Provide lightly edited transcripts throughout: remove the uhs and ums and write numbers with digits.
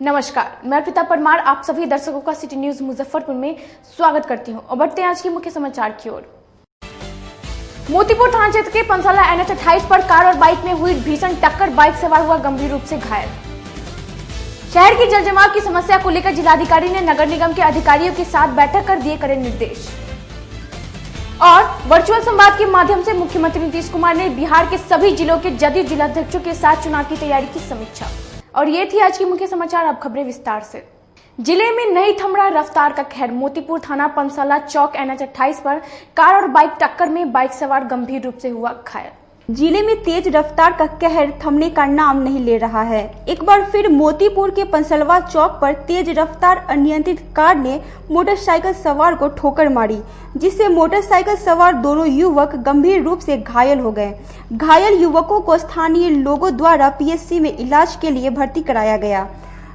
नमस्कार, मैं अर्पिता परमार आप सभी दर्शकों का सिटी न्यूज मुजफ्फरपुर में स्वागत करती हूं और बढ़ते हैं आज के मुख्य समाचार की ओर। मोतीपुर थाना क्षेत्र के पंसाला NH 28 पर कार और बाइक में हुई भीषण टक्कर, बाइक सवार हुआ गंभीर रूप से घायल। शहर की जलजमाव की समस्या को लेकर जिलाधिकारी ने नगर निगम के अधिकारियों के साथ बैठक कर दिए कड़े निर्देश। और वर्चुअल संवाद के माध्यम से मुख्यमंत्री नीतीश कुमार ने बिहार के सभी जिलों के जदयू जिलाध्यक्षों के साथ चुनाव की तैयारी की समीक्षा। और ये थी आज की मुख्य समाचार, अब खबरें विस्तार से। जिले में नहीं थम रहा रफ्तार का कहर। मोतीपुर थाना पंसाला चौक NH 28 पर कार और बाइक टक्कर में बाइक सवार गंभीर रूप से हुआ घायल। जिले में तेज रफ्तार का कहर थमने का नाम नहीं ले रहा है। एक बार फिर मोतीपुर के पंसलवा चौक पर तेज रफ्तार अनियंत्रित कार ने मोटरसाइकिल सवार को ठोकर मारी, जिससे मोटरसाइकिल सवार दोनों युवक गंभीर रूप से घायल हो गए। घायल युवकों को स्थानीय लोगों द्वारा PSC में इलाज के लिए भर्ती कराया गया।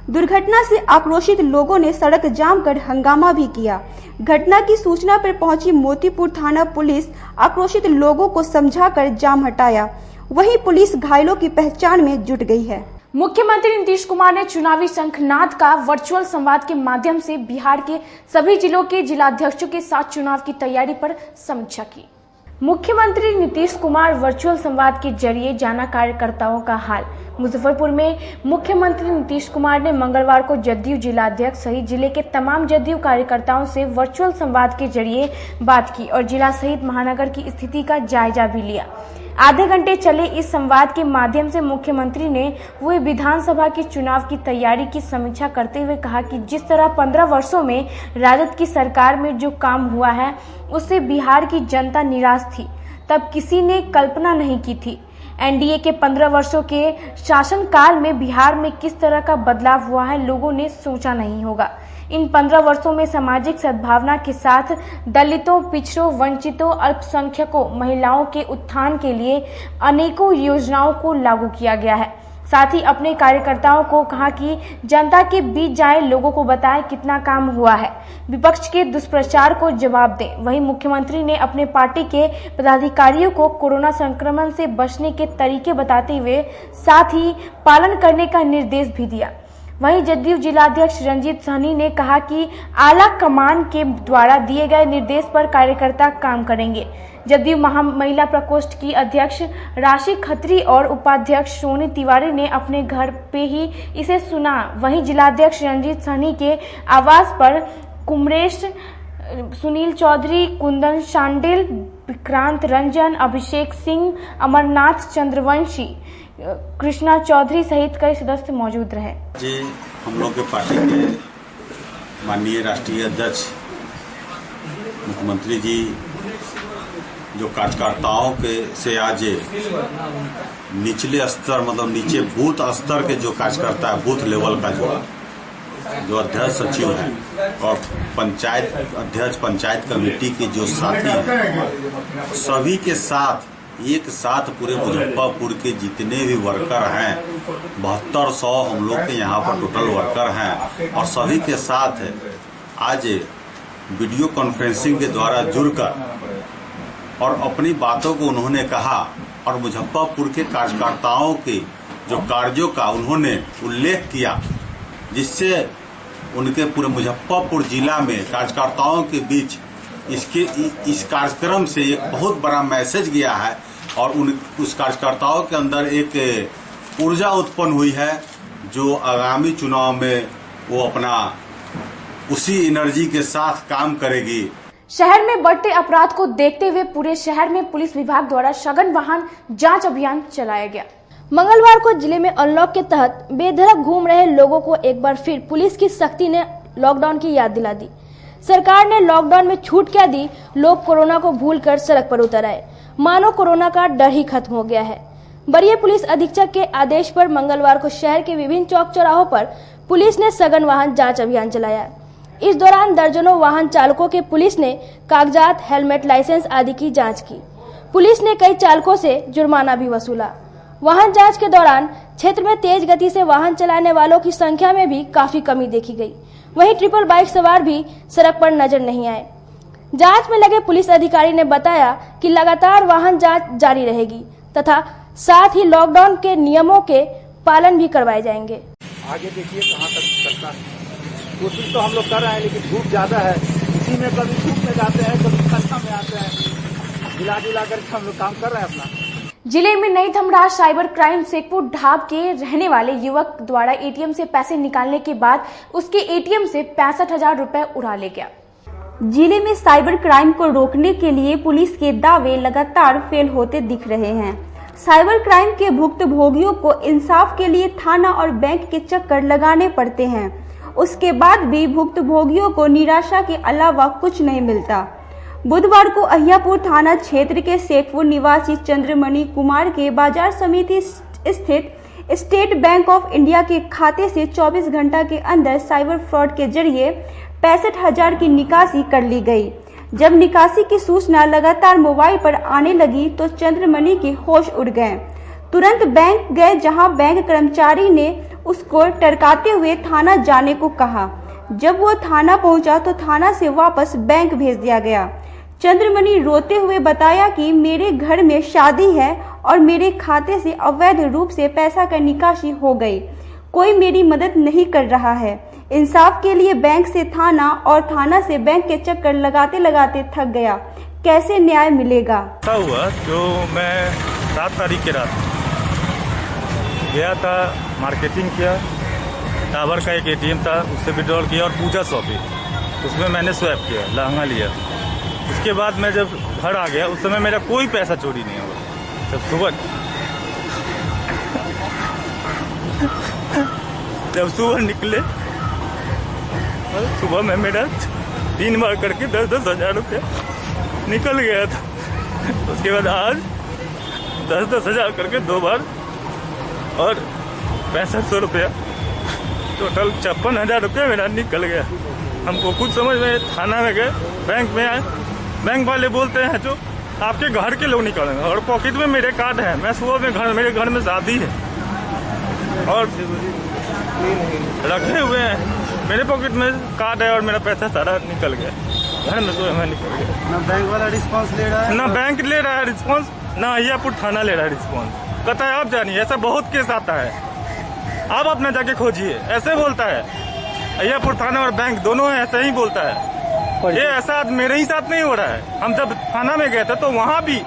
दुर्घटना से आक्रोशित लोगों ने सड़क जाम कर हंगामा भी किया। घटना की सूचना पर पहुंची मोतीपुर थाना पुलिस आक्रोशित लोगों को समझाकर जाम हटाया। वहीं पुलिस घायलों की पहचान में जुट गई है। मुख्यमंत्री नीतीश कुमार ने चुनावी शंखनाद का वर्चुअल संवाद के माध्यम से बिहार के सभी जिलों के जिलाध्यक्षों के साथ चुनाव की तैयारी पर समीक्षा की। मुख्यमंत्री नीतीश कुमार वर्चुअल संवाद के जरिए जाना कार्यकर्ताओं का हाल। मुजफ्फरपुर में मुख्यमंत्री नीतीश कुमार ने मंगलवार को जदयू जिलाध्यक्ष सहित जिले के तमाम जदयू कार्यकर्ताओं से वर्चुअल संवाद के जरिए बात की और जिला सहित महानगर की स्थिति का जायजा भी लिया। आधे घंटे चले इस संवाद के माध्यम से मुख्यमंत्री ने हुए विधानसभा के चुनाव की तैयारी की समीक्षा करते हुए कहा कि जिस तरह 15 वर्षों में राजद की सरकार में जो काम हुआ है उससे बिहार की जनता निराश थी, तब किसी ने कल्पना नहीं की थी। NDA के 15 वर्षों के शासनकाल में बिहार में किस तरह का बदलाव हुआ है, लोगों ने सोचा नहीं होगा। इन 15 वर्षों में सामाजिक सद्भावना के साथ दलितों, पिछड़ों, वंचितों, अल्पसंख्यकों, महिलाओं के उत्थान के लिए अनेकों योजनाओं को लागू किया गया है। साथ ही अपने कार्यकर्ताओं को कहा कि जनता के बीच जाएं, लोगों को बताएं कितना काम हुआ है, विपक्ष के दुष्प्रचार को जवाब दें। वहीं मुख्यमंत्री ने अपने पार्टी के पदाधिकारियों को कोरोना संक्रमण से बचने के तरीके बताते हुए साथ ही पालन करने का निर्देश भी दिया। वहीं जदयू जिलाध्यक्ष रंजीत सहनी ने कहा कि आला कमान के द्वारा दिए गए निर्देश पर कार्यकर्ता काम करेंगे। जदयू महिला प्रकोष्ठ की अध्यक्ष राशि खत्री और उपाध्यक्ष सोनी तिवारी ने अपने घर पे ही इसे सुना। वहीं जिलाध्यक्ष रंजीत सहनी के आवास पर कुमरेश, सुनील चौधरी, कुंदन शांडिल, विक्रांत रंजन, अभिषेक सिंह, अमरनाथ चंद्रवंशी, कृष्णा चौधरी सहित कई सदस्य मौजूद रहे। जी, हम लोग के पार्टी के माननीय राष्ट्रीय अध्यक्ष मुख्यमंत्री जी जो कार्यकर्ताओं के से आज निचले स्तर मतलब नीचे बूथ स्तर के जो कार्यकर्ता है, बूथ लेवल का जो अध्यक्ष सचिव है और पंचायत अध्यक्ष, पंचायत कमेटी के जो साथी हैं, सभी के साथ एक साथ पूरे मुजफ्फरपुर के जितने भी वर्कर हैं, 7200 हम लोग के यहाँ पर टोटल वर्कर हैं और सभी के साथ आज वीडियो कॉन्फ्रेंसिंग के द्वारा जुड़कर और अपनी बातों को उन्होंने कहा और मुजफ्फरपुर के कार्यकर्ताओं के जो कार्यों का उन्होंने उल्लेख किया, जिससे उनके पूरे मुजफ्फरपुर जिला में कार्यकर्ताओं के बीच इस कार्यक्रम से एक बहुत बड़ा मैसेज गया है और उस कार्यकर्ताओं के अंदर एक ऊर्जा उत्पन्न हुई है जो आगामी चुनाव में वो अपना उसी एनर्जी के साथ काम करेगी। शहर में बढ़ते अपराध को देखते हुए पूरे शहर में पुलिस विभाग द्वारा सघन वाहन जांच अभियान चलाया गया। मंगलवार को जिले में अनलॉक के तहत बेधड़क घूम रहे लोगों को एक बार फिर पुलिस की सख्ती ने लॉकडाउन की याद दिला दी। सरकार ने लॉकडाउन में छूट क्या दी, लोग कोरोना को भूलकर सड़क पर उतर आए, मानो कोरोना का डर ही खत्म हो गया है। वरीय पुलिस अधीक्षक के आदेश पर मंगलवार को शहर के विभिन्न चौक चौराहों पर पुलिस ने सघन वाहन जांच अभियान चलाया। इस दौरान दर्जनों वाहन चालकों के पुलिस ने कागजात, हेलमेट, लाइसेंस आदि की जांच की। पुलिस ने कई चालकों से जुर्माना भी वसूला। वाहन जांच के दौरान क्षेत्र में तेज गति से वाहन चलाने वालों की संख्या में भी काफी कमी देखी गई। वहीं ट्रिपल बाइक सवार भी सड़क पर नजर नहीं आए। जांच में लगे पुलिस अधिकारी ने बताया कि लगातार वाहन जांच जारी रहेगी तथा साथ ही लॉकडाउन के नियमों के पालन भी करवाए जाएंगे। आगे देखिए कहाँ तक चलता है। कोशिश तो हम लोग कर रहे हैं, लेकिन धूप ज्यादा है, इसी में कभी धूप में जाते हैं, कभी ठंडा में आते हैं, जिला कर हम लोग काम कर रहे हैं अपना। जिले में नहीं थम रहा साइबर क्राइम। शेखपुर ढाब के रहने वाले युवक द्वारा एटीएम से पैसे निकालने के बाद उसके एटीएम से 65,000 रुपए उड़ा ले गया। जिले में साइबर क्राइम को रोकने के लिए पुलिस के दावे लगातार फेल होते दिख रहे हैं। साइबर क्राइम के भुक्तभोगियों को इंसाफ के लिए थाना और बैंक के चक्कर लगाने पड़ते हैं। उसके बाद भी भुक्तभोगियों को निराशा के अलावा कुछ नहीं मिलता। बुधवार को अहियापुर थाना क्षेत्र के शेखपुर निवासी चंद्रमणि कुमार के बाजार समिति स्थित स्टेट बैंक ऑफ इंडिया के खाते से 24 घंटा के अंदर साइबर फ्रॉड के जरिए 65,000 की निकासी कर ली गई। जब निकासी की सूचना लगातार मोबाइल पर आने लगी तो चंद्रमणि के होश उड़ गए। तुरंत बैंक गए, जहां बैंक कर्मचारी ने उसको टरकाते हुए थाना जाने को कहा। जब वो थाना पहुंचा तो थाना से वापस बैंक भेज दिया गया। चंद्रमणि रोते हुए बताया कि मेरे घर में शादी है और मेरे खाते से अवैध रूप से पैसा का निकासी हो गई। कोई मेरी मदद नहीं कर रहा है। इंसाफ के लिए बैंक से थाना और थाना से बैंक के चक्कर लगाते लगाते थक गया। कैसे न्याय मिलेगा? ऐसा हुआ जो मैं 7 तारीख की रात गया था, मार्केटिंग किया, टावर का एक एटीएम था, उससे विड्रॉल किया और पूजा शॉपिंग, उसमें मैंने स्वैप किया, लहंगा लिया। उसके बाद मैं जब घर आ गया उस समय मेरा कोई पैसा चोरी नहीं हुआ। जब सुबह निकले, सुबह में मेरा 3 बार करके 10-10 हजार रुपया निकल गया था। उसके बाद आज 10-10 हजार करके 2 बार और 6500 रुपया, टोटल 56,000 रुपया मेरा निकल गया। हमको कुछ समझ में, थाना में गए, बैंक में आए, बैंक वाले बोलते हैं जो आपके घर के लोग निकालेंगे, और पॉकेट में मेरे कार्ड है। मैं सुबह में मेरे घर में शादी है और रखे हुए हैं, मेरे पॉकेट में कार्ड है और मेरा पैसा सारा निकल गया, घर में सुबह में निकल गया। ना बैंक वाला रिस्पॉन्स ले रहा है, ना बैंक ले रहा है रिस्पॉन्स, ना अहियापुर थाना ले रहा है रिस्पॉन्स। कहता है आप जानिए, ऐसा बहुत केस आता है, आप अपना जाके खोजिए, ऐसे बोलता है। अहियापुर थाना और बैंक दोनों ऐसा ही बोलता है। ये ऐसा मेरे ही साथ नहीं हो रहा है। हम जब थाना में गए थे तो वहाँ भी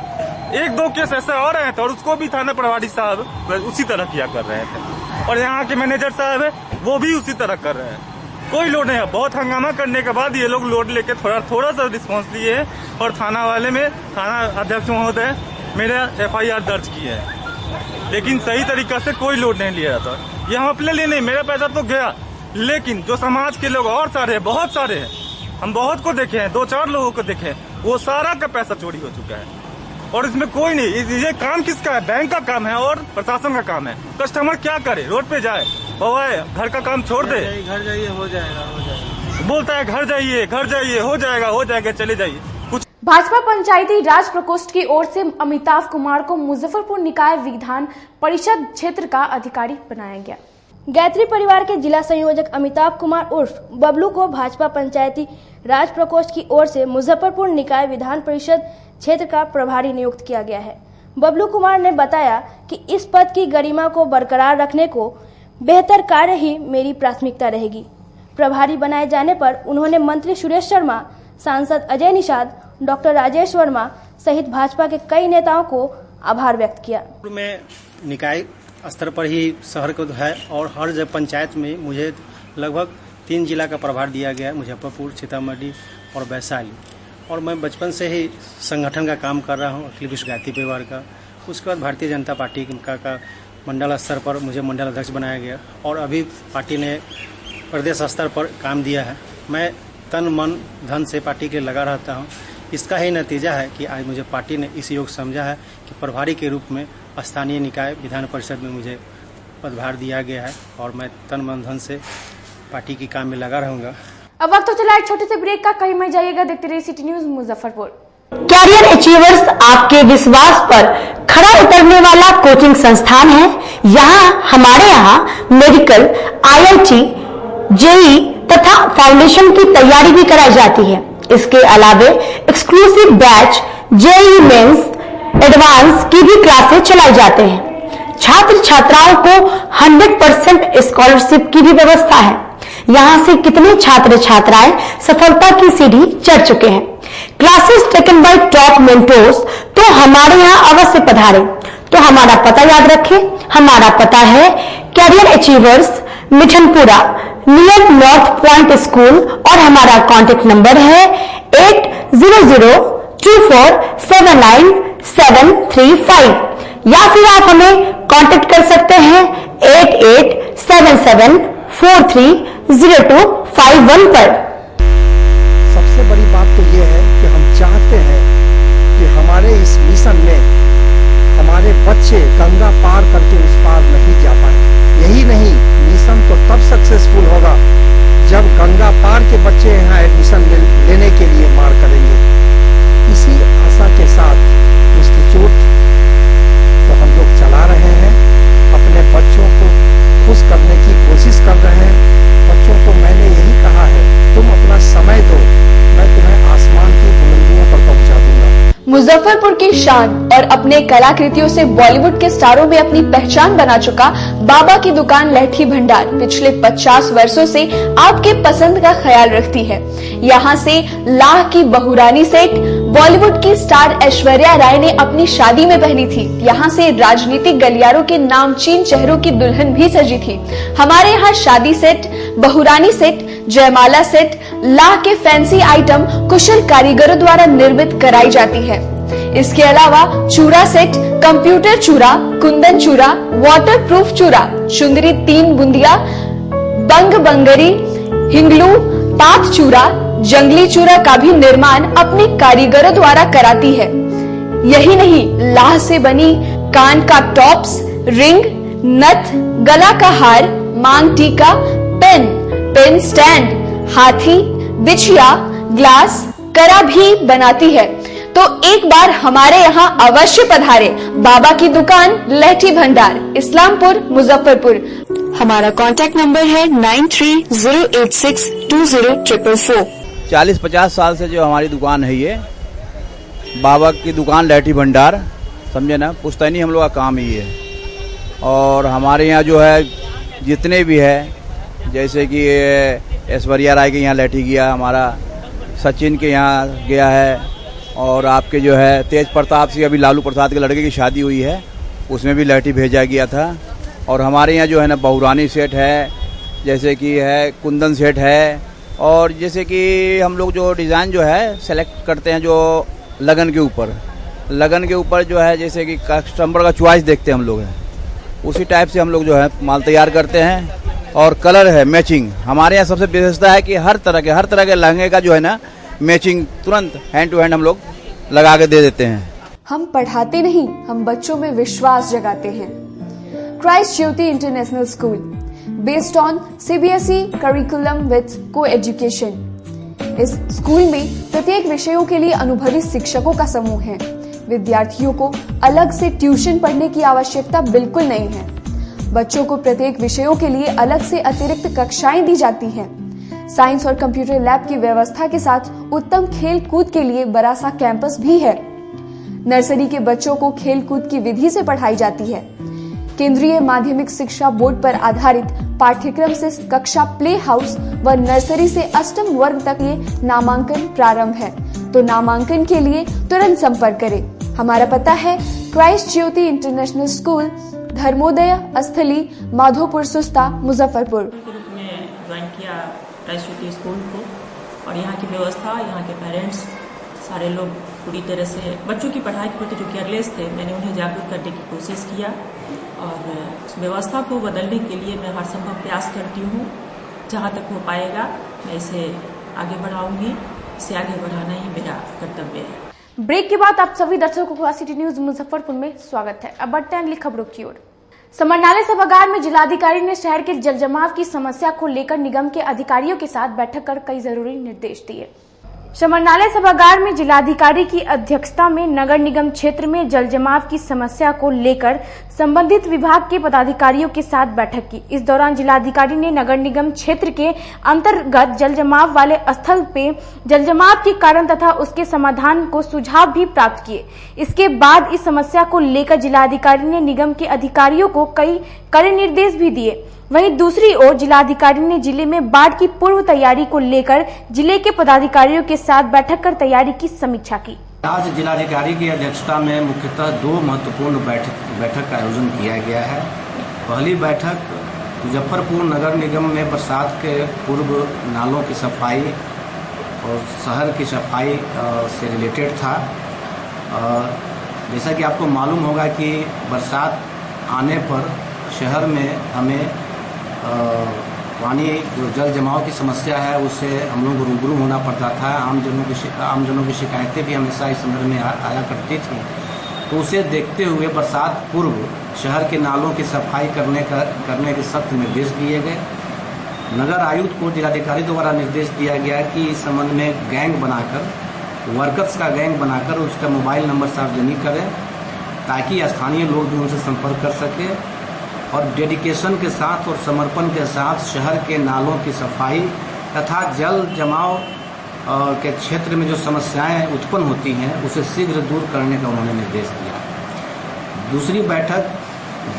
1-2 केस ऐसे और रहे थे और उसको भी थाना प्रभारी साहब उसी तरह किया कर रहे थे, और यहाँ के मैनेजर साहब है वो भी उसी तरह कर रहे हैं। कोई लोड नहीं है। बहुत हंगामा करने के बाद ये लोग लोड लेके थोड़ा सा रिस्पॉन्स लिए है, और थाना वाले में थाना अध्यक्ष महोदय मेरा FIR दर्ज किए है, लेकिन सही तरीका से कोई लोड नहीं लिया जाता। ये हम अपने लिए नहीं, मेरा पैसा तो गया, लेकिन जो समाज के लोग और सारे हैं, बहुत सारे हैं, हम बहुत को देखे हैं, 2-4 लोगों को देखे हैं, वो सारा का पैसा चोरी हो चुका है। और इसमें कोई नहीं, ये काम किसका है? बैंक का काम है और प्रशासन का काम है। कस्टमर क्या करे? रोड पे जाए, बवाए, घर का काम छोड़ दे, घर जाइए हो जाएगा, बोलता है घर जाइए हो जाएगा, चले जाइए। कुछ भाजपा पंचायती राज प्रकोष्ठ की ओर से अमिताभ कुमार को मुजफ्फरपुर निकाय विधान परिषद क्षेत्र का अधिकारी बनाया गया। गायत्री परिवार के जिला संयोजक अमिताभ कुमार उर्फ बबलू को भाजपा पंचायती राज प्रकोष्ठ की ओर से मुजफ्फरपुर निकाय विधान परिषद क्षेत्र का प्रभारी नियुक्त किया गया है। बबलू कुमार ने बताया कि इस पद की गरिमा को बरकरार रखने को बेहतर कार्य ही मेरी प्राथमिकता रहेगी। प्रभारी बनाए जाने पर उन्होंने मंत्री सुरेश शर्मा, सांसद अजय निषाद, डॉक्टर राजेश वर्मा सहित भाजपा के कई नेताओं को आभार व्यक्त किया। में निकाय स्तर पर ही शहर को है, और हर जब पंचायत में मुझे लगभग 3 जिला का प्रभार दिया गया है, मुजफ्फरपुर, सीतामढ़ी और वैशाली। और मैं बचपन से ही संगठन का काम कर रहा हूँ, अखिल विश्व गायत्री परिवार का। उसके बाद भारतीय जनता पार्टी का मंडल स्तर पर मुझे मंडल अध्यक्ष बनाया गया, और अभी पार्टी ने प्रदेश स्तर पर काम दिया है। मैं तन मन धन से पार्टी के लगा रहता हूँ। इसका ही नतीजा है कि आज मुझे पार्टी ने इस योग समझा है कि प्रभारी के रूप में स्थानीय निकाय विधान परिषद में मुझे पदभार दिया गया है, और मैं तन मन धन से पार्टी के काम में लगा रहूंगा। अब वक्त तो चला एक छोटे से ब्रेक का, कहीं मत जाइएगा, देखते रहिए city news Muzaffarpur. Career achievers आपके विश्वास पर खरा उतरने वाला कोचिंग संस्थान है। हमारे यहाँ मेडिकल, IIT, JEE तथा फाउंडेशन की तैयारी भी कराई जाती है। इसके अलावे exclusive batch JEE mains, advance की भी क्लासेस चलाई जाते हैं। छात्र छात्राओं को 100% स्कॉलरशिप की भी व्यवस्था है। यहाँ से कितने छात्र छात्राएं सफलता की सीढ़ी चढ़ चुके हैं। Classes taken by top mentors, तो हमारे यहाँ अवश्य पधारें। तो हमारा पता याद रखें, हमारा पता है career achievers Mithanpura near north point school और हमारा कॉन्टेक्ट नंबर है 8002479735 या फिर आप हमें कांटेक्ट कर सकते हैं 8877430251 पर। सबसे बड़ी बात तो यह है कि हम चाहते हैं कि हमारे इस मिशन में हमारे बच्चे गंगा पार करके उस पार नहीं जा पाए। यही नहीं, मिशन तो तब सक्सेसफुल होगा जब गंगा पार के बच्चे यहाँ एडमिशन लेने के लिए मार करेंगे। इसी आशा के साथ इंस्टीट्यूट तो हम लोग चला रहे हैं, अपने बच्चों को खुश करने की कोशिश कर रहे हैं। बच्चों को मैंने यही कहा है, तुम अपना समय दो, मैं तुम्हें आसमान की बुलंदियों पर पहुंचा दूंगा। मुजफ्फरपुर की शान और अपने कलाकृतियों से बॉलीवुड के स्टारों में अपनी पहचान बना चुका बाबा की दुकान लहठी भंडार पिछले 50 वर्षों से आपके पसंद का ख्याल रखती है। यहाँ से लाह की बहुरानी सेट बॉलीवुड की स्टार ऐश्वर्या राय ने अपनी शादी में पहनी थी। यहाँ से राजनीतिक गलियारों के नामचीन चेहरों की दुल्हन भी सजी थी। हमारे यहाँ शादी सेट, बहुरानी सेट, जयमाला सेट, लाह के फैंसी आइटम कुशल कारीगरों द्वारा निर्मित कराई जाती है। इसके अलावा चूड़ा सेट, कंप्यूटर चूड़ा, कुंदन चूड़ा, वाटरप्रूफ चूड़ा, चुंदरी 3 बुंदिया, बंग बंगरी, हिंगलू, पात चूड़ा, जंगली चूड़ा का भी निर्माण अपनी कारीगरों द्वारा कराती है। यही नहीं, लाह से बनी कान का टॉप्स, रिंग, नथ, गला का हार, मांग टीका, पेन स्टैंड, हाथी, बिछिया, ग्लास, करा भी बनाती है। तो एक बार हमारे यहाँ अवश्य पधारे। बाबा की दुकान लहठी भंडार, इस्लामपुर, मुजफ्फरपुर। हमारा कांटेक्ट नंबर है 9308620444। 40-50 साल से जो हमारी दुकान है, ये बाबा की दुकान लहठी भंडार, समझे ना, पुश्तैनी हम लोग का काम ही है। और हमारे यहाँ जो है जितने भी है, जैसे कि ऐश्वर्या राय के यहाँ लहठी गया, हमारा सचिन के यहाँ गया है, और आपके जो है तेज प्रताप सिंह, अभी लालू प्रसाद के लड़के की शादी हुई है, उसमें भी लहठी भेजा गया था। और हमारे यहाँ जो है ना बहुरानी सेट है, जैसे कि है कुंदन सेट है, और जैसे कि हम लोग जो डिज़ाइन जो है सेलेक्ट करते हैं जो लगन के ऊपर जो है, जैसे कि कस्टमर का चॉइस देखते हैं हम लोग हैं, उसी टाइप से हम लोग जो है माल तैयार करते हैं। और कलर है मैचिंग, हमारे यहाँ सबसे विशेषता है कि हर तरह के लहंगे का जो है ना मैचिंग तुरंत हैंड टू हैंड हम लोग लगा के दे देते हैं। हम पढ़ाते नहीं, हम बच्चों में विश्वास जगाते हैं। Christ Jyoti international school, based on CBSE curriculum with co-education. इस स्कूल में प्रत्येक विषयों के लिए अनुभवी शिक्षकों का समूह है। विद्यार्थियों को अलग से ट्यूशन पढ़ने की आवश्यकता बिल्कुल नहीं है। बच्चों को प्रत्येक विषयों के लिए अलग से अतिरिक्त कक्षाएं दी जाती हैं। साइंस और कंप्यूटर लैब की व्यवस्था के साथ उत्तम खेल कूद के लिए बड़ा सा कैंपस भी है। नर्सरी के बच्चों को खेल कूद की विधि से पढ़ाई जाती है। केंद्रीय माध्यमिक शिक्षा बोर्ड पर आधारित पाठ्यक्रम से कक्षा प्ले हाउस व नर्सरी से 8वीं वर्ग तक ये नामांकन प्रारंभ है। तो नामांकन के लिए तुरंत संपर्क करें। हमारा पता है Christ Jyoti international school, Dharmodaya स्थली, माधोपुर सुस्ता, मुजफ्फरपुर। ज्वाइन किया क्राइस्ट ज्योति स्कूल को, और यहाँ की व्यवस्था, यहाँ के पेरेंट्स सारे लोग पूरी तरह से बच्चों की पढ़ाई के प्रति जो केयरलेस थे, मैंने उन्हें जागरूक करने की कोशिश किया और उस व्यवस्था को बदलने के लिए मैं हर संभव प्रयास करती हूँ। जहाँ तक हो पाएगा मैं इसे आगे बढ़ाऊंगी, इसे आगे बढ़ाना ही मेरा कर्तव्य है। ब्रेक के बाद आप सभी दर्शकों को सिटी न्यूज मुजफ्फरपुर में स्वागत है। अब बढ़ते हैं अगली खबरों की ओर। समरनाले सभागार में जिलाधिकारी ने शहर के जल जमाव की समस्या को लेकर निगम के अधिकारियों के साथ बैठक कर कई जरूरी निर्देश दिए। समरनालय सभागार में जिलाधिकारी की अध्यक्षता में नगर निगम क्षेत्र में जल जमाव की समस्या को लेकर संबंधित विभाग के पदाधिकारियों के साथ बैठक की। इस दौरान जिलाधिकारी ने नगर निगम क्षेत्र के अंतर्गत जल जमाव वाले स्थल पे जल जमाव के कारण तथा उसके समाधान को सुझाव भी प्राप्त किए। इसके बाद इस समस्या को लेकर जिलाधिकारी ने निगम के अधिकारियों को कई कड़े निर्देश भी दिए। वहीं दूसरी ओर जिलाधिकारी ने जिले में बाढ़ की पूर्व तैयारी को लेकर जिले के पदाधिकारियों के साथ बैठक कर तैयारी की समीक्षा की। आज जिलाधिकारी की अध्यक्षता में मुख्यतः 2 महत्वपूर्ण बैठक का आयोजन किया गया है। पहली बैठक मुजफ्फरपुर नगर निगम में बरसात के पूर्व नालों की सफाई और शहर की सफाई से रिलेटेड था। जैसा कि आपको मालूम होगा कि बरसात आने पर शहर में हमें पानी जो जल जमाव की समस्या है उससे हम लोग रूबरू होना पड़ता था। आम जनों की शिकायतें भी हमेशा इस संदर्भ में आया करती थी। तो उसे देखते हुए बरसात पूर्व शहर के नालों की सफाई करने के सख्त निर्देश दिए गए। नगर आयुक्त को जिलाधिकारी द्वारा निर्देश दिया गया कि इस संबंध में गैंग बनाकर, वर्कर्स का गैंग बनाकर उसका मोबाइल नंबर सार्वजनिक करें ताकि स्थानीय लोग भी उनसे संपर्क कर सके और डेडिकेशन के साथ और समर्पण के साथ शहर के नालों की सफाई तथा जल जमाव के क्षेत्र में जो समस्याएं उत्पन्न होती हैं उसे शीघ्र दूर करने का उन्होंने निर्देश दिया। दूसरी बैठक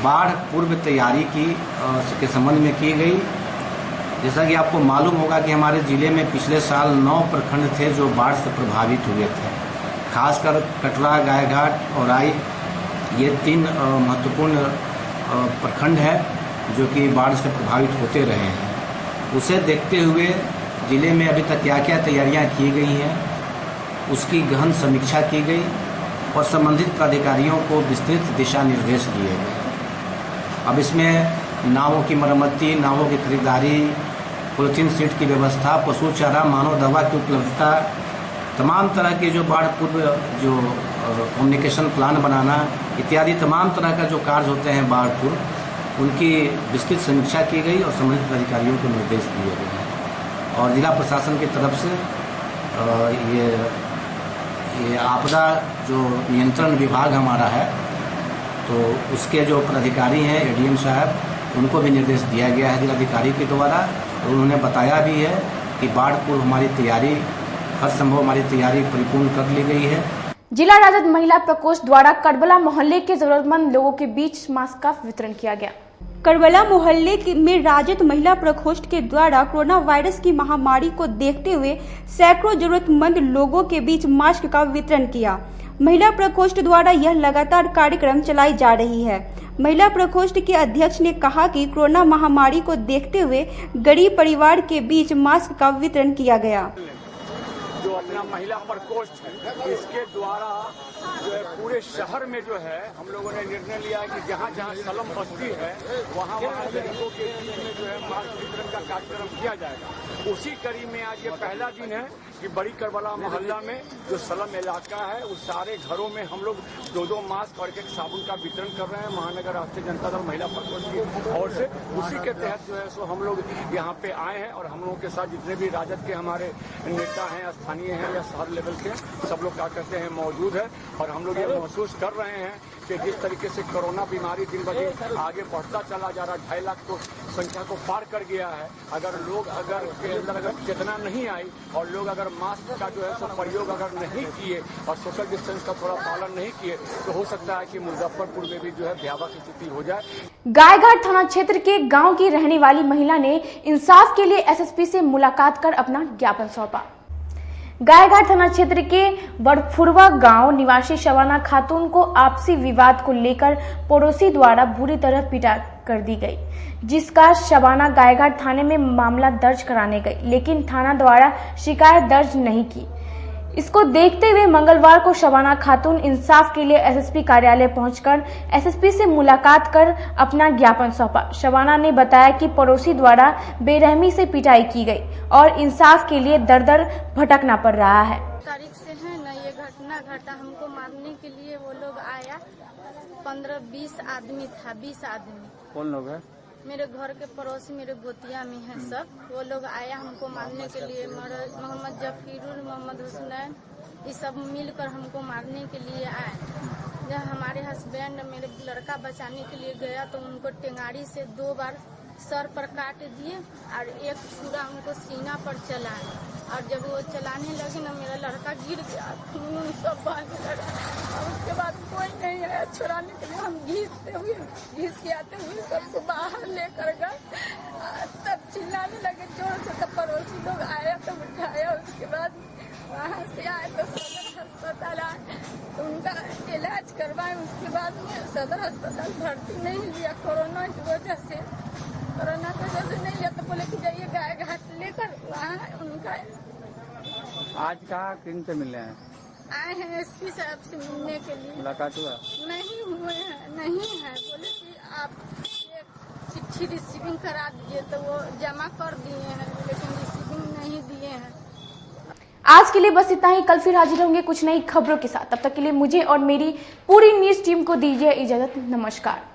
बाढ़ पूर्व तैयारी के संबंध में की गई। जैसा कि आपको मालूम होगा कि हमारे जिले में पिछले साल 9 प्रखंड थे जो बाढ़ से प्रभावित हुए थे। खासकर कटरा, गायघाट और आई ये 3 महत्वपूर्ण प्रखंड है जो कि बाढ़ से प्रभावित होते रहे हैं। उसे देखते हुए जिले में अभी तक क्या क्या तैयारियां की गई हैं उसकी गहन समीक्षा की गई और संबंधित प्राधिकारियों को विस्तृत दिशा निर्देश दिए गए। अब इसमें नावों की मरम्मती, नावों की खरीदारी, पॉलिथीन सीट की व्यवस्था, पशु चारा, मानव दवा की उपलब्धता, तमाम तरह के जो बाढ़ पूर्व जो कम्युनिकेशन प्लान बनाना इत्यादि तमाम तरह का जो कार्य होते हैं बाढ़ पूर्व, उनकी विस्तृत समीक्षा की गई और संबंधित अधिकारियों को निर्देश दिए गए हैं। और जिला प्रशासन की तरफ से ये आपदा जो नियंत्रण विभाग हमारा है तो उसके जो पदाधिकारी हैं एडीएम साहब, उनको भी निर्देश दिया गया है जिलाधिकारी के द्वारा और उन्होंने बताया भी है कि बाढ़ पूर्व हमारी तैयारी हर संभव हमारी तैयारी परिपूर्ण कर ली गई है। जिला राजद महिला प्रकोष्ठ द्वारा करबला मोहल्ले के जरूरतमंद लोगों के बीच मास्क का वितरण किया गया। करबला मोहल्ले में राजद महिला प्रकोष्ठ के द्वारा कोरोना वायरस की महामारी को देखते हुए सैकड़ों जरूरतमंद लोगों के बीच मास्क का वितरण किया। महिला प्रकोष्ठ द्वारा यह लगातार कार्यक्रम चलाई जा रही है। महिला प्रकोष्ठ के अध्यक्ष ने कहा कि कोरोना महामारी को देखते हुए गरीब परिवार के बीच मास्क का वितरण किया गया। जो अपना महिला प्रकोष्ठ है इसके द्वारा जो है पूरे शहर में जो है हम लोगों ने निर्णय लिया है कि जहाँ जहाँ स्लम बस्ती है वहाँ गरीबों के बीच में जो है मास्क वितरण का कार्यक्रम किया जाएगा। उसी कड़ी में आज ये पहला दिन है कि बड़ी करबला मोहल्ला में जो स्लम इलाका है उस सारे घरों में हम लोग 2-2 मास्क और एक साबुन का वितरण कर रहे हैं महानगर राष्ट्रीय जनता दल महिला प्रकोष्ठ की ओर से। उसी के तहत जो है सो हम लोग यहाँ पे आए हैं और हम लोगों के साथ जितने भी राजद के हमारे नेता हैं, स्थानीय हैं या शहर लेवल के, सब लोग क्या कहते हैं मौजूद है और हम लोग ये महसूस कर रहे हैं कि जिस तरीके से कोरोना बीमारी दिन ब दिन आगे बढ़ता चला जा रहा है, 2.5 लाख को संख्या को पार कर गया है। अगर लोग के अंदर अगर चेतना नहीं आई और लोग अगर मास्क का जो है सो प्रयोग अगर नहीं किए और सोशल डिस्टेंस का थोड़ा पालन नहीं किए तो हो सकता है कि मुजफ्फरपुर में भी जो है भयावह की स्थिति हो जाए। गायघाट थाना क्षेत्र के गांव की रहने वाली महिला ने इंसाफ के लिए एसएसपी से मुलाकात कर अपना ज्ञापन सौंपा। गायघाट थाना क्षेत्र के बड़फुरवा गांव निवासी शबाना खातून को आपसी विवाद को लेकर पड़ोसी द्वारा बुरी तरह पीटा कर दी गई, जिसका शबाना गायघाट थाने में मामला दर्ज कराने गई, लेकिन थाना द्वारा शिकायत दर्ज नहीं की। इसको देखते हुए मंगलवार को शबाना खातून इंसाफ के लिए एसएसपी कार्यालय पहुंचकर एसएसपी से मुलाकात कर अपना ज्ञापन सौंपा। शबाना ने बताया कि पड़ोसी द्वारा बेरहमी से पिटाई की गई और इंसाफ के लिए दर दर भटकना पड़ रहा है। तारीख से है न ये घटना घटा, हमको मारने के लिए वो लोग आया, 15-20 आदमी था, 20 आदमी। कौन लोग है? मेरे घर के पड़ोसी मेरे गोतिया में है सब, वो लोग आया हमको मारने के लिए। मोहम्मद जफीरुल, मोहम्मद हुसनैन, ये सब मिलकर हमको मारने के लिए आए। जब हमारे हस्बैंड मेरे लड़का बचाने के लिए गया तो उनको टेंगारी से 2 बार सर पर काट दिए और एक छुरा उनको सीना पर चलाए। और जब वो चलाने लगे ना, मेरा लड़का गिर गया, खून सब बहने लगा। और उसके बाद कोई नहीं आया छुड़ाने के लिए। हम घिस के आते हुए सबको बाहर लेकर गए, तब चिल्लाने लगे जोर से। तब पड़ोसी लोग आया तो उठाया। उसके बाद वहाँ से आए तो सदर अस्पताल आए तो उनका इलाज करवाए। उसके बाद में सदर अस्पताल भर्ती नहीं लिया कोरोना की वजह से। कोरोना की वजह से नहीं लिया तो बोले कि जाइए गाय घाट लेकर वहाँ उनका। आज कहाँ किन से मिलने हैं? आए हैं एसपी साहब से मिलने के लिए। मुलाकात हुआ? नहीं हुए हैं, नहीं है। बोले कि आप एक चिट्ठी रिसीविंग करा दीजिए, तो वो जमा कर दिए हैं लेकिन रिसीविंग नहीं दिए हैं। आज के लिए बस इतना ही। कल फिर हाजिर होंगे कुछ नई खबरों के साथ। तब तक के लिए मुझे और मेरी पूरी न्यूज टीम को दीजिए इजाजत। नमस्कार।